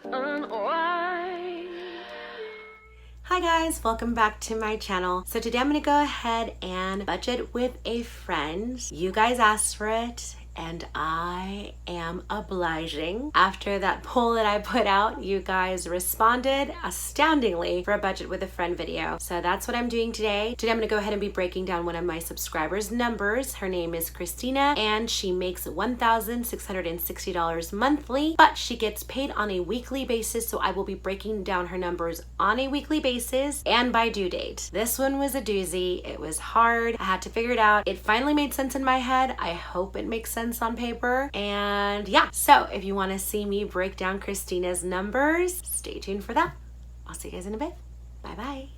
Hi guys, welcome back to my channel. So today I'm gonna go ahead and budget with a friend. You guys asked for it and I am obliging. After that poll that I put out, you guys responded astoundingly for a budget with a friend video. So that's what I'm doing today. Today I'm gonna go ahead and be breaking down one of my subscribers' numbers. Her name is Christina and she makes $1,660 monthly, but she gets paid on a weekly basis. So I will be breaking down her numbers on a weekly basis and by due date. This one was a doozy. It was hard. I had to figure it out. It finally made sense in my head. I hope it makes sense on paper. And yeah, so if you want to see me break down Christina's numbers, stay tuned for that. I'll see you guys in a bit. Bye bye.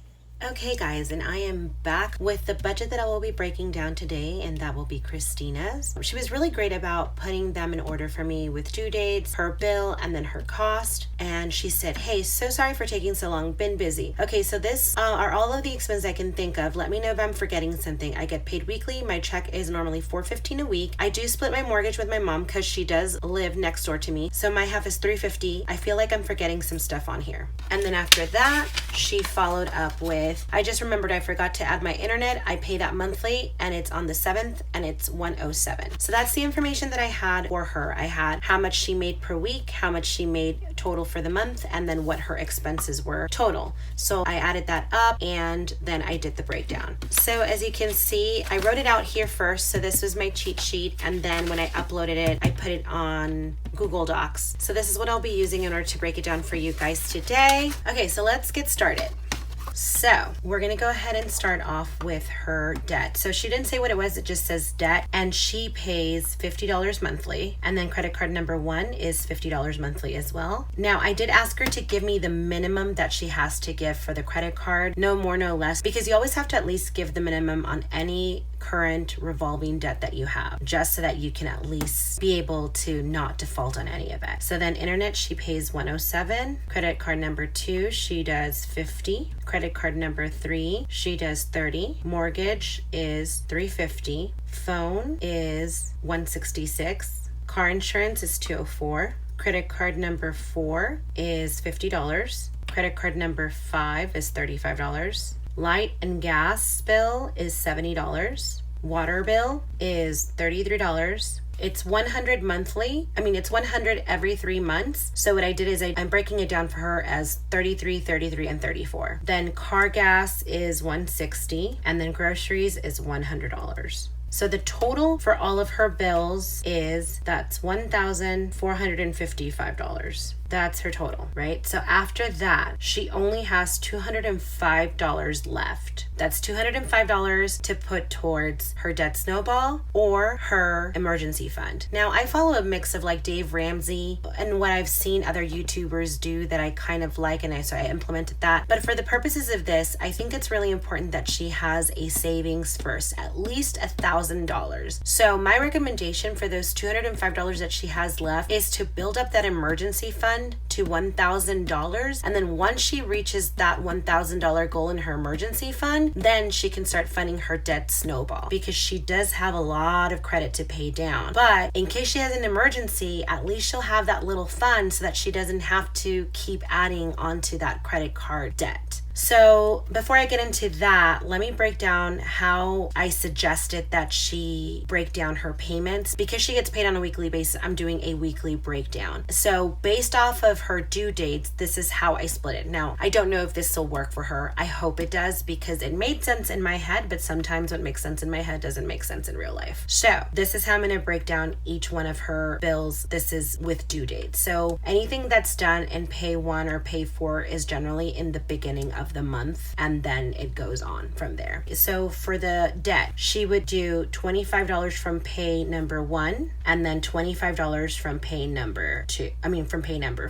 Okay guys, and I am back with the budget that I will be breaking down today, and that will be Christina's. She was really great about putting them in order for me with due dates, her bill, and then her cost. And she said, hey, so sorry for taking so long, been busy. Okay, so this are all of the expenses I can think of. Let me know if I'm forgetting something. I get paid weekly. My check is normally $415 a week. I do split my mortgage with my mom because she does live next door to me. So my half is $350. I feel like I'm forgetting some stuff on here. And then after that, she followed up with, I just remembered I forgot to add my internet. I pay that monthly and it's on the 7th and it's $107. So that's the information that I had for her. I had how much she made per week, how much she made total for the month, and then what her expenses were total. So I added that up and then I did the breakdown. So as you can see, I wrote it out here first. So this was my cheat sheet. And then when I uploaded it, I put it on Google Docs. So this is what I'll be using in order to break it down for you guys today. Okay, so let's get started. So we're gonna go ahead and start off with her debt. So she didn't say what it was, it just says debt, and she pays $50 monthly, and then credit card number 1 is $50 monthly as well. Now I did ask her to give me the minimum that she has to give for the credit card, no more, no less, because you always have to at least give the minimum on any current revolving debt that you have, just so that you can at least be able to not default on any of it. So then internet, she pays $107. Credit card number 2, she does $50. Credit card number 3, she does $30. Mortgage is $350. Phone is $166. Car insurance is $204. Credit card number 4 is $50. Credit card number 5 is $35. Light and gas bill is $70. Water bill is $33. It's $100 monthly. I mean, it's $100 every 3 months. So what I did is I'm breaking it down for her as $33, $33, and $34. Then car gas is $160, and then groceries is $100. So the total for all of her bills that's $1,455. That's her total, right? So after that, she only has $205 left. That's $205 to put towards her debt snowball or her emergency fund. Now, I follow a mix of like Dave Ramsey and what I've seen other YouTubers do that I kind of like, and so I implemented that. But for the purposes of this, I think it's really important that she has a savings first, at least $1,000. So my recommendation for those $205 that she has left is to build up that emergency fund to $1,000, and then once she reaches that $1,000 goal in her emergency fund, then she can start funding her debt snowball, because she does have a lot of credit to pay down. But in case she has an emergency, at least she'll have that little fund so that she doesn't have to keep adding onto that credit card debt. So before I get into that, let me break down how I suggested that she break down her payments. Because she gets paid on a weekly basis, I'm doing a weekly breakdown. So based off of her due dates, this is how I split it. Now, I don't know if this will work for her. I hope it does, because it made sense in my head, but sometimes what makes sense in my head doesn't make sense in real life. So this is how I'm gonna break down each one of her bills. This is with due date. So anything that's done in pay 1 or pay 4 is generally in the beginning of the month, and then it goes on from there. So for the debt, she would do $25 from pay number 1, and then $25 from pay number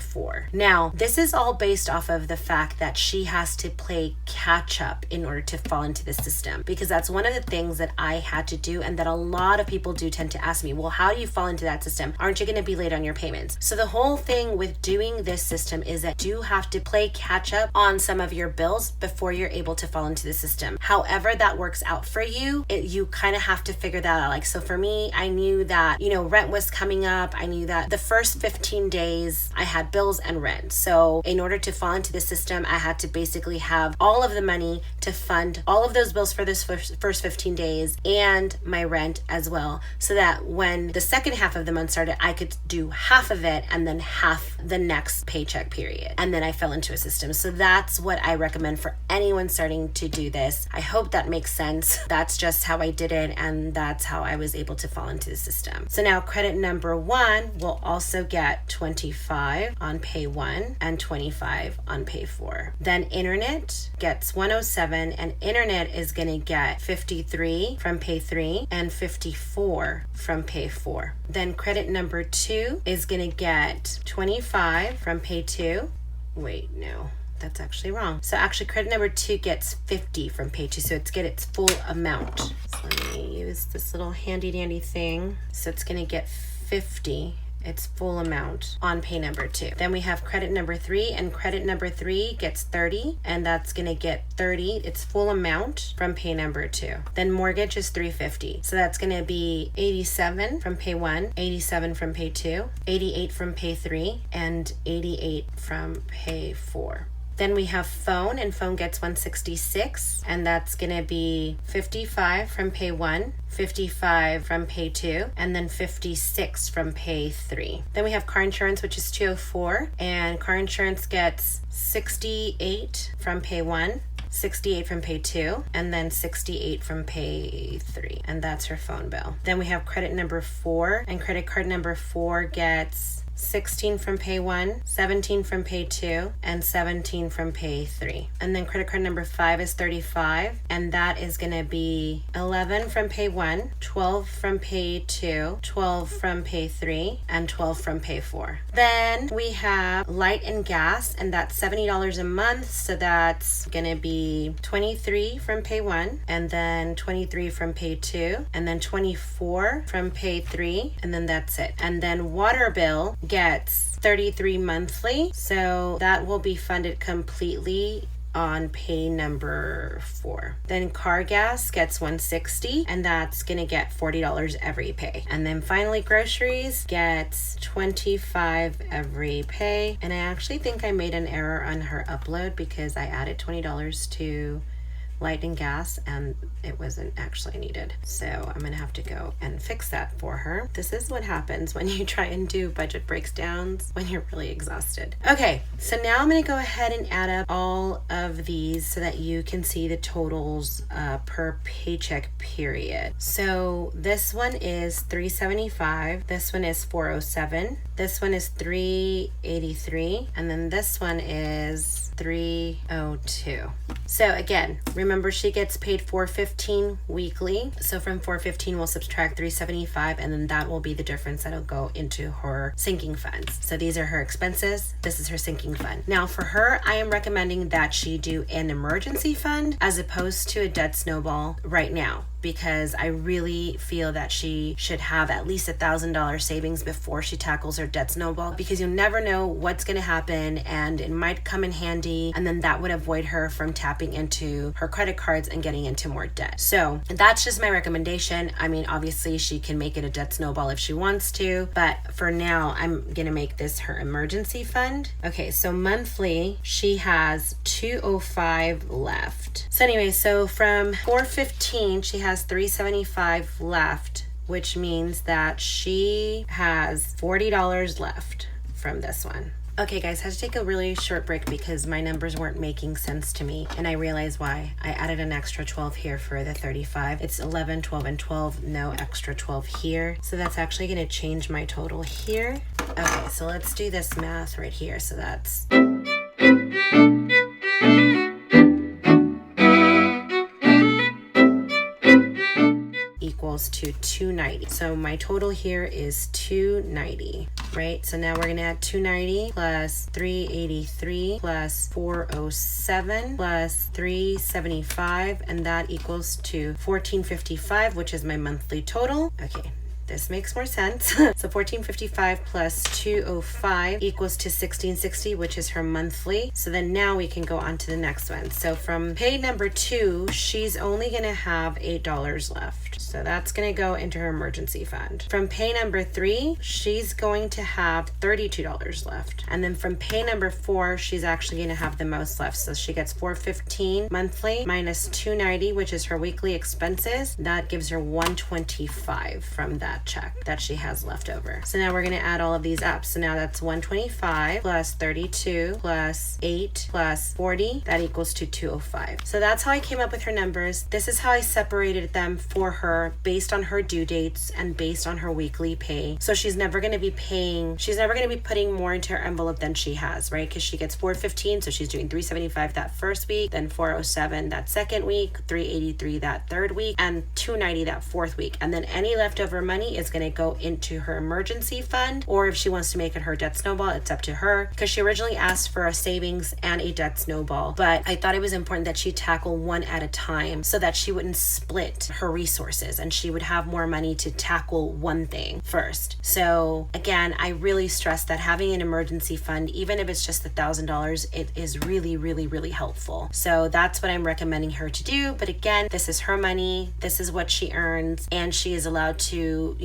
4. Now, this is all based off of the fact that she has to play catch up in order to fall into the system, because that's one of the things that I had to do, and that a lot of people do tend to ask me, well, how do you fall into that system? Aren't you going to be late on your payments? So the whole thing with doing this system is that you have to play catch up on some of your bills bills before you're able to fall into the system. However that works out for you, you kind of have to figure that out. Like, so for me, I knew that, you know, rent was coming up. I knew that the first 15 days I had bills and rent. So in order to fall into the system, I had to basically have all of the money to fund all of those bills for this first 15 days and my rent as well. So that when the second half of the month started, I could do half of it and then half the next paycheck period. And then I fell into a system. So that's what I recommend for anyone starting to do this. I hope that makes sense. That's just how I did it, and that's how I was able to fall into the system. So now credit number 1 will also get 25 on pay 1 and 25 on pay 4. Then internet gets 107, and internet is going to get 53 from pay 3 and 54 from pay 4. Then credit number 2 is going to get 25 from pay 2. Wait, no. That's actually wrong. So actually credit number 2 gets 50 from pay 2. So it's get its full amount. So let me use this little handy dandy thing. So it's going to get 50, its full amount on pay number 2. Then we have credit number 3, and credit number 3 gets 30, and that's going to get 30, its full amount from pay number 2. Then mortgage is 350. So that's going to be 87 from pay 1, 87 from pay 2, 88 from pay 3, and 88 from pay 4. Then we have phone, and phone gets 166, and that's going to be 55 from pay 1, 55 from pay 2, and then 56 from pay 3. Then we have car insurance, which is 204, and car insurance gets 68 from pay 1, 68 from pay 2, and then 68 from pay 3, and that's her phone bill. Then we have credit number 4, and credit card number 4 gets 16 from pay 1, 17 from pay 2, and 17 from pay 3. And then credit card number 5 is 35, and that is going to be 11 from pay 1, 12 from pay 2, 12 from pay 3, and 12 from pay 4. Then we have light and gas, and that's $70 a month, so that's going to be 23 from pay 1, and then 23 from pay 2, and then 24 from pay 3, and then that's it. And then water bill gets 33 monthly, so that will be funded completely on pay number 4. Then car gas gets 160, and that's gonna get $40 every pay. And then finally groceries gets 25 every pay. And I actually think I made an error on her upload because I added $20 to light and gas and it wasn't actually needed. So I'm gonna have to go and fix that for her. This is what happens when you try and do budget breakdowns when you're really exhausted. Okay, so now I'm gonna go ahead and add up all of these so that you can see the totals per paycheck period. So this one is $375, this one is $407, this one is $383, and then this one is $302. So again, remember she gets paid $415 weekly. So from $415 we'll subtract $375, and then that will be the difference that'll go into her sinking funds. So these are her expenses. This is her sinking fund. Now for her, I am recommending that she do an emergency fund as opposed to a debt snowball right now, because I really feel that she should have at least $1,000 savings before she tackles her debt snowball, because you never know what's going to happen and it might come in handy, and then that would avoid her from tapping into her credit cards and getting into more debt. So that's just my recommendation. I mean, obviously she can make it a debt snowball if she wants to, but for now I'm gonna make this her emergency fund. Okay, so monthly she has $205 left. So anyway, so from $415 she has $375 left, which means that she has $40 left from this one. Okay guys, I had to take a really short break because my numbers weren't making sense to me, and I realized why. I added an extra 12 here for the 35. It's 11, 12, and 12, no extra 12 here. So that's actually gonna change my total here. Okay, so let's do this math right here. So that's equals to 290. So my total here is 290, right? So now we're gonna add 290 plus 383 plus 407 plus 375, and that equals to 1455, which is my monthly total. Okay, this makes more sense. So $1,455 plus $205 equals to $1,660, which is her monthly. So then now we can go on to the next one. So from pay number 2, she's only gonna have $8 left. So that's gonna go into her emergency fund. From pay number 3, she's going to have $32 left. And then from pay number 4, she's actually gonna have the most left. So she gets $415 monthly minus $290, which is her weekly expenses. That gives her $125 from that check that she has left over. So now we're going to add all of these up. So now that's 125 plus 32 plus 8 plus 40. That equals to 205. So that's how I came up with her numbers. This is how I separated them for her based on her due dates and based on her weekly pay. So she's never going to be putting more into her envelope than she has, right? Because she gets $415, so she's doing $375 that first week, then $407 that second week, $383 that third week, and $290 that fourth week. And then any leftover money is going to go into her emergency fund, or if she wants to make it her debt snowball, it's up to her, because she originally asked for a savings and a debt snowball, but I thought it was important that she tackle one at a time so that she wouldn't split her resources and she would have more money to tackle one thing first. So again, I really stress that having an emergency fund, even if it's just $1,000, it is really, really, really helpful. So that's what I'm recommending her to do. But again, this is her money, this is what she earns, and she is allowed to,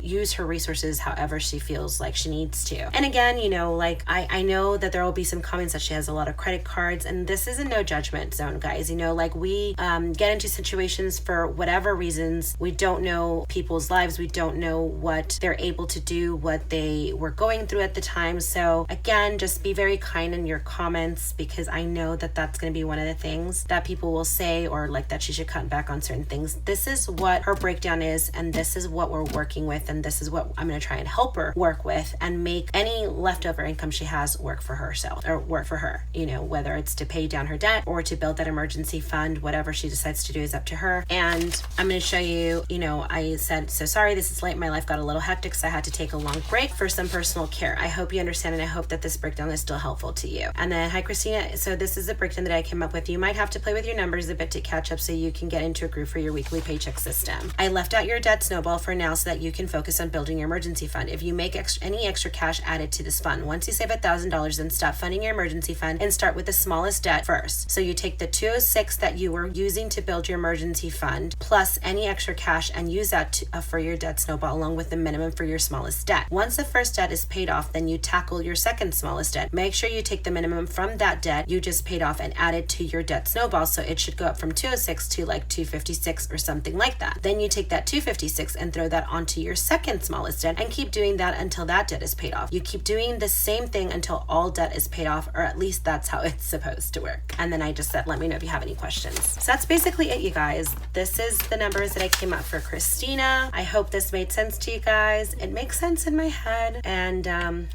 use her resources however she feels like she needs to. And again, like I know that there will be some comments that she has a lot of credit cards, and this is a no judgment zone, guys. Like we get into situations for whatever reasons. We don't know people's lives. We don't know what they're able to do, what they were going through at the time. So again, just be very kind in your comments, because I know that that's going to be one of the things that people will say, or like that she should cut back on certain things. This is what her breakdown is, and this is what we're working with, and this is what I'm going to try and help her work with and make any leftover income she has work for herself, or work for her, whether it's to pay down her debt or to build that emergency fund. Whatever she decides to do is up to her. And I'm going to show you, I said, so sorry, this is late. My life got a little hectic, so I had to take a long break for some personal care. I hope you understand, and I hope that this breakdown is still helpful to you. And then, hi, Christina. So this is the breakdown that I came up with. You might have to play with your numbers a bit to catch up so you can get into a groove for your weekly paycheck system. I left out your debt snowball for now so that you can focus on building your emergency fund. If you make any extra cash added to this fund, once you save $1,000, then stop funding your emergency fund and start with the smallest debt first. So you take the $206 that you were using to build your emergency fund plus any extra cash and use that for your debt snowball, along with the minimum for your smallest debt. Once the first debt is paid off, then you tackle your second smallest debt. Make sure you take the minimum from that debt you just paid off and add it to your debt snowball, so it should go up from 206 to like 256 or something like that. Then you take that 256 and throw that onto your second smallest debt, and keep doing that until that debt is paid off. You keep doing the same thing until all debt is paid off, or at least that's how it's supposed to work. And then I just said, let me know if you have any questions. So that's basically it, you guys. This is the numbers that I came up for Christina. I hope this made sense to you guys. It makes sense in my head. And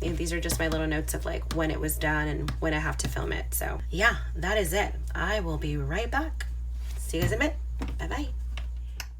these are just my little notes of like when it was done and when I have to film it. So yeah, that is it. I will be right back. See you guys in a bit. Bye-bye.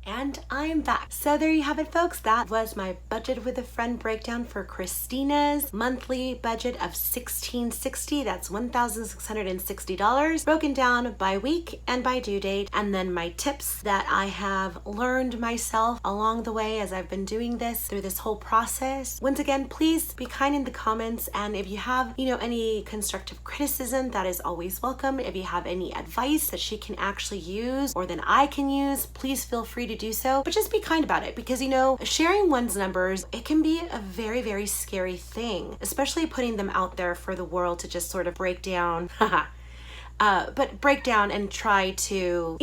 And I'm back. So there you have it, folks. That was my budget with a friend breakdown for Christina's monthly budget of $1,660. That's $1,660 broken down by week and by due date. And then my tips that I have learned myself along the way as I've been doing this through this whole process. Once again, please be kind in the comments. And if you have, any constructive criticism, that is always welcome. If you have any advice that she can actually use or that I can use, please feel free to do so, but just be kind about it, because sharing one's numbers, it can be a very, very scary thing, especially putting them out there for the world to just sort of break down. But break down and try to,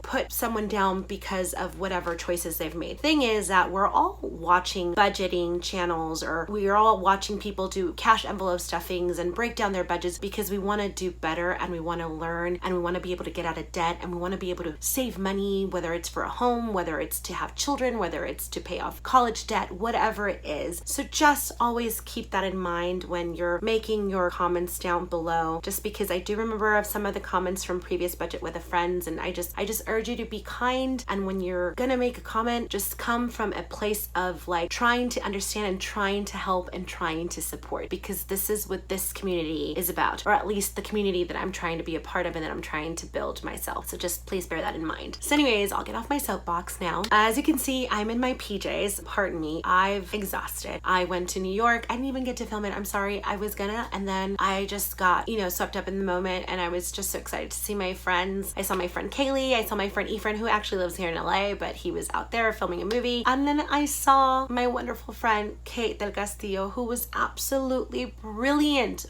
put someone down because of whatever choices they've made. Thing is that we're all watching budgeting channels, or we are all watching people do cash envelope stuffings and break down their budgets because we want to do better, and we want to learn, and we want to be able to get out of debt, and we want to be able to save money, whether it's for a home, whether it's to have children, whether it's to pay off college debt, whatever it is. So just always keep that in mind when you're making your comments down below, just because I do remember remember of some of the comments from previous budget with a friends, and I just urge you to be kind, and when you're gonna make a comment, just come from a place of like trying to understand and trying to help and trying to support, because this is what this community is about, or at least the community that I'm trying to be a part of and that I'm trying to build myself. So just please bear that in mind. So anyways, I'll get off my soapbox now. As you can see, I'm in my PJs. Pardon me, I've exhausted. I went to New York. I didn't even get to film it. I'm sorry. I was gonna, and then I just got, you know, swept up in the moment, and I was just so excited to see my friends. I saw my friend Kaylee. I saw my friend Efren, who actually lives here in LA, but he was out there filming a movie. And then I saw my wonderful friend Kate del Castillo, who was absolutely brilliant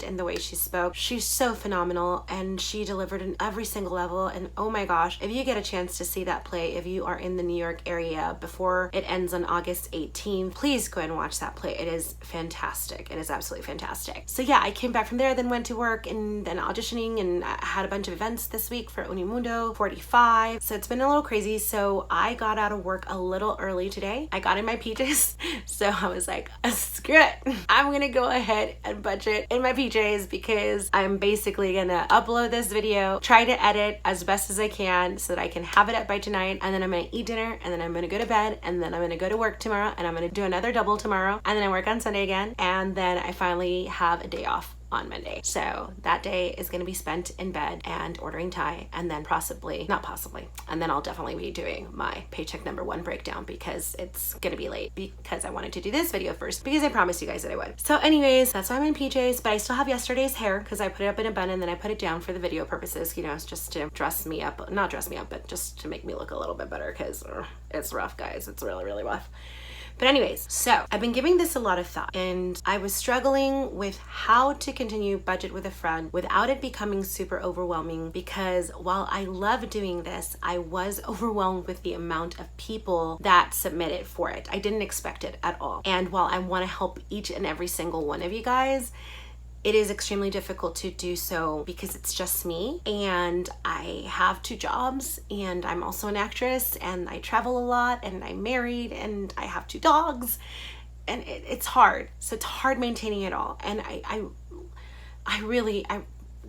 in the way she spoke. She's so phenomenal, and she delivered in every single level. And oh my gosh, if you get a chance to see that play, if you are in the New York area before it ends on August 18th, please go ahead and watch that play. It is fantastic. It is absolutely fantastic. So yeah, I came back from there, then went to work, and then auditioning, and I had a bunch of events this week for Unimundo 45. So it's been a little crazy. So I got out of work a little early today. I got in my PJs. So I was like, screw it. I'm gonna go ahead and budget in my PJs, because I'm basically gonna upload this video, try to edit as best as I can so that I can have it up by tonight, and then I'm gonna eat dinner, and then I'm gonna go to bed, and then I'm gonna go to work tomorrow, and I'm gonna do another double tomorrow, and then I work on Sunday again, and then I finally have a day off on Monday. So that day is going to be spent in bed and ordering Thai, and then and then I'll definitely be doing my paycheck number 1 breakdown, because it's going to be late, because I wanted to do this video first, because I promised you guys that I would. So anyways, that's why I'm in PJs, but I still have yesterday's hair, because I put it up in a bun and then I put it down for the video purposes, you know, it's just to dress me up, not dress me up, but just to make me look a little bit better, because it's rough, guys. It's really rough. But anyways, so I've been giving this a lot of thought, and I was struggling with how to continue budget with a friend without it becoming super overwhelming, because while I love doing this, I was overwhelmed with the amount of people that submitted for it. I didn't expect it at all. And while I want to help each and every single one of you guys, it is extremely difficult to do so, because it's just me, and I have 2 jobs, and I'm also an actress, and I travel a lot, and I'm married, and I have 2 dogs, and it's hard. So it's hard maintaining it all. And I really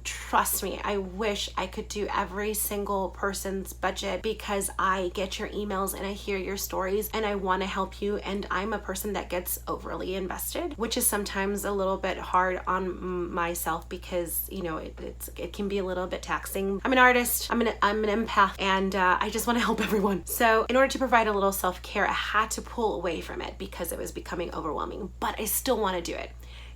trust me, I wish I could do every single person's budget, because I get your emails and I hear your stories and I want to help you, and I'm a person that gets overly invested, which is sometimes a little bit hard on myself, because you know it can be a little bit taxing. I'm an artist, I'm an empath, and I just want to help everyone. So in order to provide a little self-care, I had to pull away from it because it was becoming overwhelming, but I still want to do it.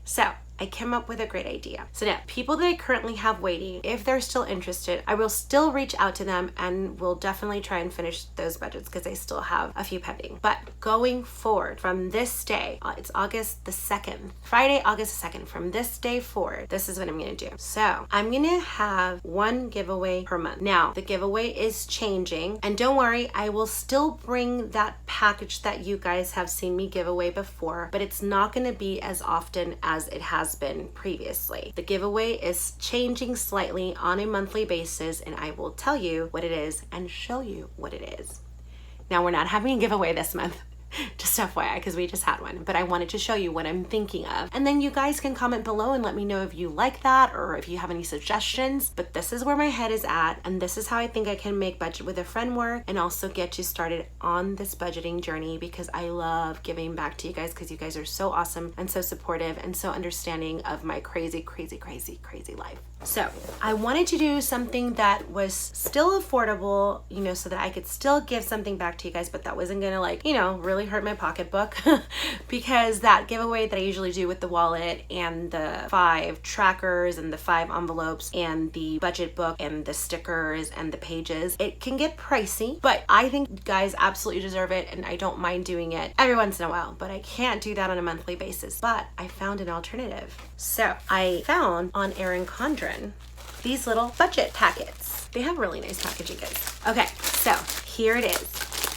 So I came up with a great idea. So now, people that I currently have waiting, if they're still interested, I will still reach out to them, and we'll definitely try and finish those budgets, because I still have a few pending. But going forward from this day, it's August the 2nd, Friday, August the 2nd, from this day forward, this is what I'm gonna do. So I'm gonna have 1 giveaway per month. Now, the giveaway is changing, and don't worry, I will still bring that package that you guys have seen me give away before, but it's not gonna be as often as it has been previously. The giveaway is changing slightly on a monthly basis, and I will tell you what it is and show you what it is. Now, we're not having a giveaway this month. Just FYI, because we just had one, but I wanted to show you what I'm thinking of. And then you guys can comment below and let me know if you like that, or if you have any suggestions. But this is where my head is at, and this is how I think I can make budget with a friend work, and also get you started on this budgeting journey, because I love giving back to you guys, because you guys are so awesome and so supportive and so understanding of my crazy life. So I wanted to do something that was still affordable, you know, so that I could still give something back to you guys, but that wasn't gonna, like, you know, really hurt my pocketbook, because that giveaway that I usually do with the wallet and the 5 trackers and the 5 envelopes and the budget book and the stickers and the pages, it can get pricey, but I think you guys absolutely deserve it, and I don't mind doing it every once in a while, but I can't do that on a monthly basis. But I found an alternative. So I found on Erin Condren these little budget packets. They have really nice packaging, guys. Okay, so here it is.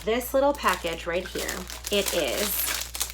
This little package right here, it is,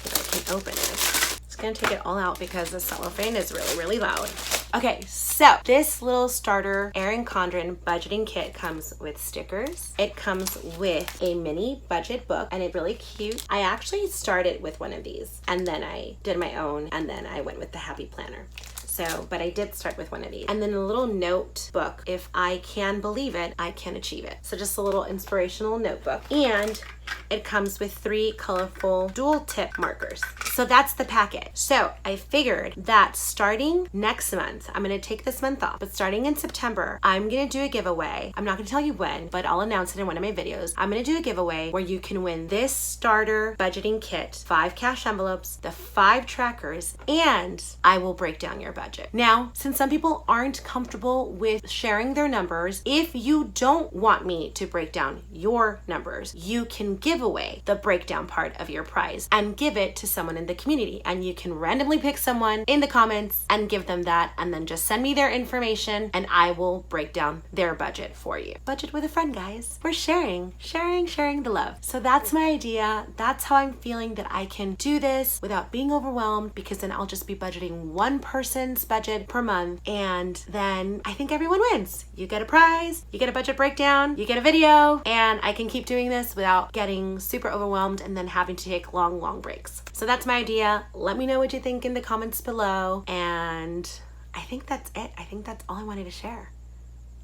if I can open it, it's gonna take it all out because the cellophane is really loud. Okay, so this little starter Erin Condren budgeting kit comes with stickers. It comes with a mini budget book, and it's really cute. I actually started with one of these, and then I did my own, and then I went with the Happy Planner. So, but I did start with one of these. And then a little notebook. If I can believe it, I can achieve it. So just a little inspirational notebook. And it comes with 3 colorful dual tip markers. So that's the packet. So I figured that starting next month, I'm gonna take this month off, but starting in September, I'm gonna do a giveaway. I'm not gonna tell you when, but I'll announce it in one of my videos. I'm gonna do a giveaway where you can win this starter budgeting kit, 5 cash envelopes, the 5 trackers, and I will break down your budget. Now, since some people aren't comfortable with sharing their numbers, if you don't want me to break down your numbers, you can give away the breakdown part of your prize and give it to someone in the community. And you can randomly pick someone in the comments and give them that, and then just send me their information and I will break down their budget for you. Budget with a friend, guys. We're sharing the love. So that's my idea. That's how I'm feeling that I can do this without being overwhelmed, because then I'll just be budgeting one person's budget per month, and then I think everyone wins. You get a prize, you get a budget breakdown, you get a video, and I can keep doing this without getting super overwhelmed and then having to take long breaks. So that's my idea. Let me know what you think in the comments below, and I think that's it. I think that's all I wanted to share.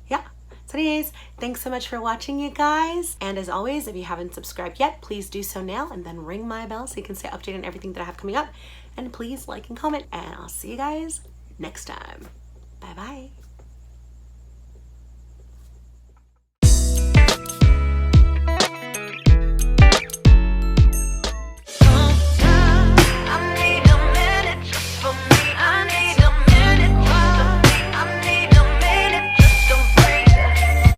Yeah. So anyways, thanks so much for watching, you guys. And as always, if you haven't subscribed yet, please do so now, and then ring my bell so you can stay updated on everything that I have coming up. And please like and comment, and I'll see you guys next time. Bye-bye.